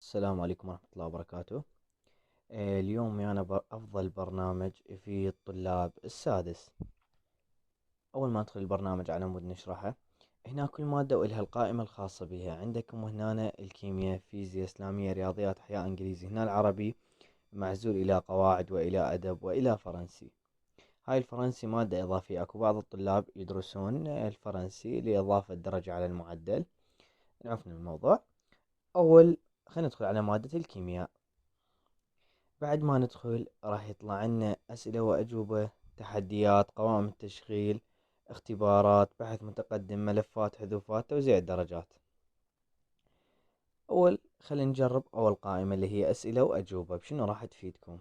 السلام عليكم ورحمة الله وبركاته. اليوم أنا بأفضل برنامج يفيد الطلاب السادس. أول ما ندخل البرنامج على مود نشرحه. هنا كل مادة وإلها القائمة الخاصة بها. عندكم هنا الكيمياء، فيزياء، إسلامية، رياضيات، أحياء، إنجليزي. هنا العربي معزول إلى قواعد وإلى أدب وإلى فرنسي. هاي الفرنسي مادة إضافية. أكو بعض الطلاب يدرسون الفرنسي لإضافة درجة على المعدل. نعرف من الموضوع. أول خلينا ندخل على مادة الكيمياء. بعد ما ندخل راح يطلع لنا أسئلة وأجوبة، تحديات، قوائم التشغيل، اختبارات، بحث متقدم، ملفات، حذوفات، توزيع الدرجات. خلينا نجرب أول قائمة اللي هي أسئلة وأجوبة. بشنو راح تفيدكم؟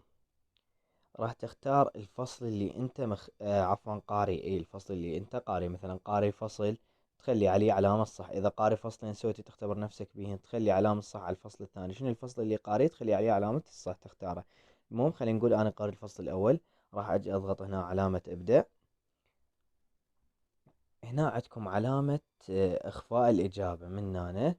راح تختار الفصل اللي أنت عفوا قاري. الفصل اللي أنت قاري. مثلا قاري فصل تخلي عليه علامة صح. إذا قاري فصلين سويتي تختبر نفسك بهن تخلي علامة صح على الفصل الثاني. شنو الفصل اللي قاري تخلي عليه علامة الصح تختاره. المهم خلينا نقول أنا قاري الفصل الأول. راح أجي أضغط هنا علامة إبدأ. هنا عندكم علامة إخفاء الإجابة. من هنا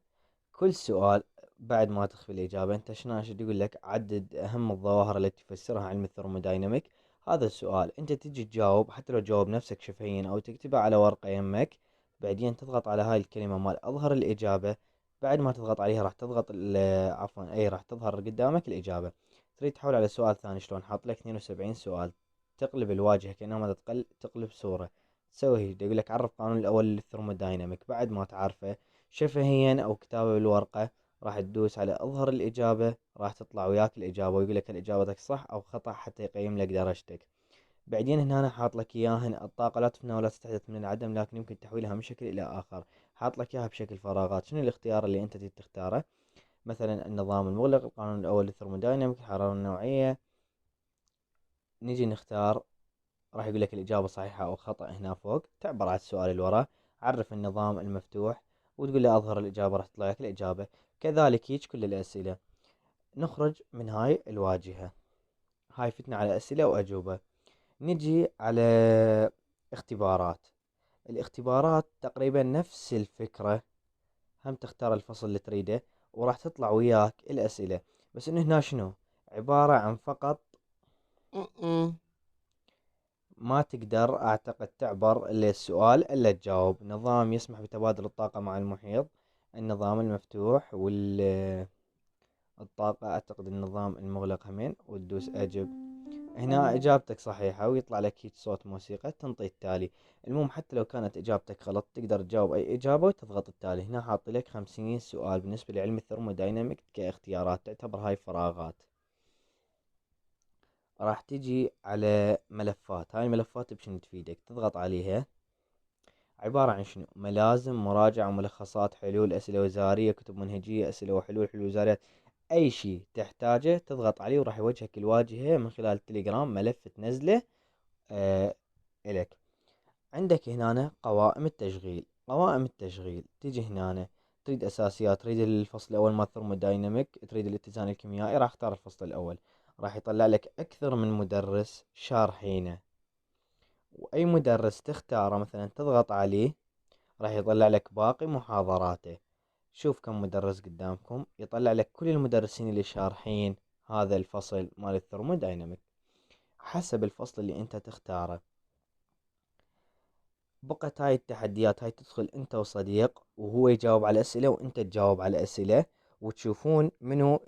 كل سؤال بعد ما تخفي الإجابة أنت شنو يقول لك عدد أهم الظواهر التي تفسرها علم الثرمودايناميك. هذا السؤال أنت تجي تجاوب، حتى لو تجاوب نفسك شفهيا أو تكتبه على ورقة يمك. بعدين تضغط على هاي الكلمة مال أظهر الإجابة. بعد ما تضغط عليها راح تضغط عفوا راح تظهر قدامك الإجابة. تريد تحول على سؤال ثاني شلون؟ حاط لك 72 سؤال. تقلب الواجهة كأنها ما تقلب صورة. تسوي هيك يقول لك عرف القانون الأول للثرمودايناميك. بعد ما تعرفه شفهيا أو كتابة بالورقة راح تدوس على اظهر الإجابة. راح تطلع وياك الإجابة ويقول لك هل إجابتك صح أو خطأ حتى يقيم لك درجتك. بعدين هنا أنا حاط لك إياهن الطاقة لا تفنى ولا تستحدث من العدم لكن يمكن تحويلها من شكل إلى آخر. حاط لك إياها بشكل فراغات. شنو الاختيار اللي أنت تختاره؟ مثلا النظام المغلق، القانون الأول للثرمودايناميك، الحرارة النوعية. نجي نختار. راح يقول لك الإجابة صحيحة أو خطأ هنا فوق. تعبر على السؤال اللي وراه. عرف النظام المفتوح وتقول له أظهر الإجابة راح تطلع لك الإجابة. كذلك هيك كل الأسئلة. نخرج من هاي الواجهة. هاي فتنا على أسئلة وأجوبة. نجي على اختبارات. الاختبارات تقريبا نفس الفكرة. هم تختار الفصل اللي تريده وراح تطلع وياك الأسئلة. بس إنه هنا شنو عبارة عن فقط ما تقدر أعتقد تعبر السؤال إلا تجاوب. نظام يسمح بتبادل الطاقة مع المحيط. النظام المفتوح الطاقة أعتقد النظام المغلق همين وتدوس أجب. هنا إجابتك صحيحة ويطلع لك هيك صوت موسيقى تنطي التالي. المهم حتى لو كانت إجابتك غلط تقدر تجاوب أي إجابة وتضغط التالي. هنا حاط لك 50 سؤال بالنسبة لعلم الثرمودايناميك كاختيارات. تعتبر هاي فراغات. راح تجي على ملفات. هاي الملفات بشنو تفيدك؟ تضغط عليها. عبارة عن شنو؟ ملازم، مراجعة، ملخصات، حلول، أسئلة وزارية، كتب منهجية، أسئلة وحلول، حلول وزاريات. أي شيء تحتاجه تضغط عليه وراح يوجهك الواجهة من خلال التليجرام. ملف تنزله آه إلك. عندك هنا قوائم التشغيل. قوائم التشغيل تيجي هنا. تريد أساسيات، تريد الفصل الأول مال ثرمودايناميك، تريد الاتزان الكيميائي، راح اختار الفصل الأول. راح يطلع لك أكثر من مدرس شارحينه. وأي مدرس تختاره مثلا تضغط عليه راح يطلع لك باقي محاضراته. شوف كم مدرس قدامكم. يطلع لك كل المدرسين اللي شارحين هذا الفصل مال الثرمودايناميك حسب الفصل اللي انت تختاره. بقت هاي التحديات. هاي تدخل انت وصديق وهو يجاوب على اسئلة وانت تجاوب على اسئلة. وتشوفون منو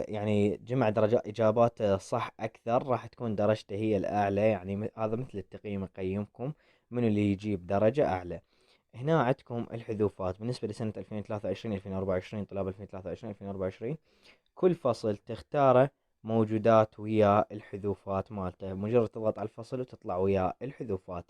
يعني جمع درجات اجاباته صح اكثر راح تكون درجته هي الاعلى. يعني هذا مثل التقييم يقيمكم منو اللي يجيب درجة اعلى. هنا عندكم الحذوفات بالنسبة لسنة 2023 2024. طلاب 2023 2024 كل فصل تختاره موجودات ويا الحذوفات مالته. مجرد تضغط على الفصل وتطلع ويا الحذوفات.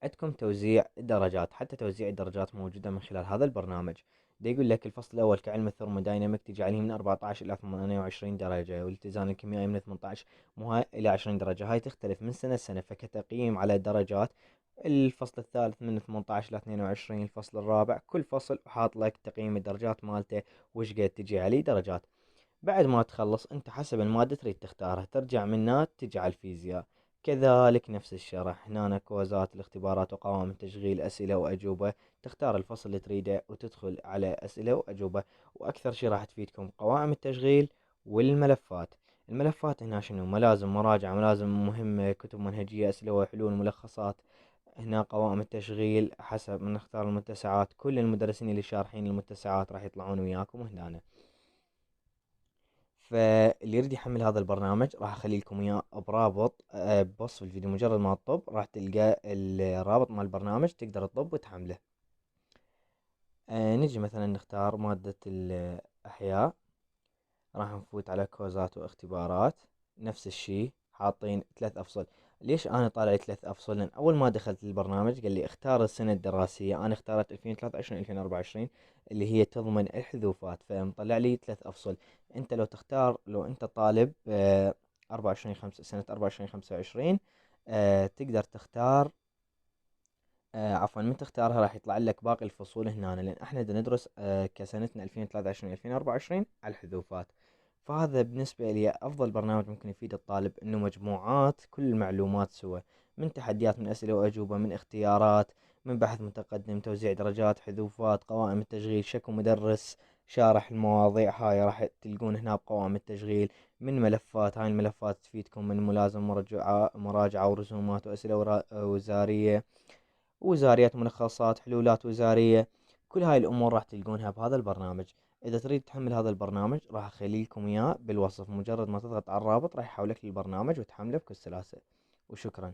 عندكم توزيع الدرجات. حتى توزيع الدرجات موجودة من خلال هذا البرنامج. دا يقول لك الفصل الأول كعلم الثرمودايناميك تجي عليه من 14 إلى 28 درجة. والاتزان الكيميائي من 18 إلى 20 درجة. هاي تختلف من سنة لسنة. فكتقييم على درجات الفصل الثالث من 18 إلى 22. الفصل الرابع كل فصل حاط لك تقييم الدرجات مالته وش قد تجي عليه درجات. بعد ما تخلص انت حسب المادة تريد تختارها ترجع منها تجي على الفيزياء. كذلك نفس الشرح، هنا كوزات الاختبارات وقوائم التشغيل، أسئلة وأجوبة. تختار الفصل اللي تريده وتدخل على أسئلة وأجوبة. وأكثر شي راح تفيدكم قوائم التشغيل والملفات. الملفات هنا شنو؟ ملازم مراجعة، ملازم مهمة، كتب منهجية، أسئلة وحلول، ملخصات. هنا قوائم التشغيل حسب من نختار المتسعات، كل المدرسين اللي شارحين المتسعات راح يطلعون وياكم هنا. فاللي يريد يحمل هذا البرنامج راح اخلي لكم اياه برابط بوصف الفيديو. مجرد ما تطب راح تلقى الرابط مال البرنامج، تقدر تطب وتحمله. نجي مثلا نختار مادة الأحياء، راح نفوت على كوزات واختبارات. نفس الشي حاطين 3 أفصل. ليش أنا طالع لي 3 أفصل؟ لأن أول ما دخلت البرنامج قال لي اختار السنة الدراسية، أنا اختارت 2023 2024 اللي هي تضمن الحذوفات، فمطلع لي 3 أفصل. أنت لو تختار، لو أنت طالب 24 5 سنة 24 25 تقدر تختار عفوا من تختارها راح يطلع لك باقي الفصول هنا، لان احنا ندرس كسنتنا 2023 2024 على الحذوفات. فهذا بالنسبة لي افضل برنامج ممكن يفيد الطالب، انه مجموعات كل المعلومات سوا، من تحديات، من اسئلة واجوبة، من اختيارات، من بحث متقدم، توزيع درجات، حذوفات، قوائم التشغيل، شكو مدرس شارح المواضيع هاي راح تلقون هنا بقوائم التشغيل. من ملفات، هاي الملفات تفيدكم من ملازم مراجعة ورسومات واسئلة وزارية، وزاريات، ملخصات، حلولات وزارية. كل هاي الأمور راح تلقونها بهذا البرنامج. إذا تريد تحمل هذا البرنامج راح أخلي لكم إياه بالوصف، مجرد ما تضغط على الرابط راح يحولك للبرنامج وتحمله بكل سلاسة. وشكرا.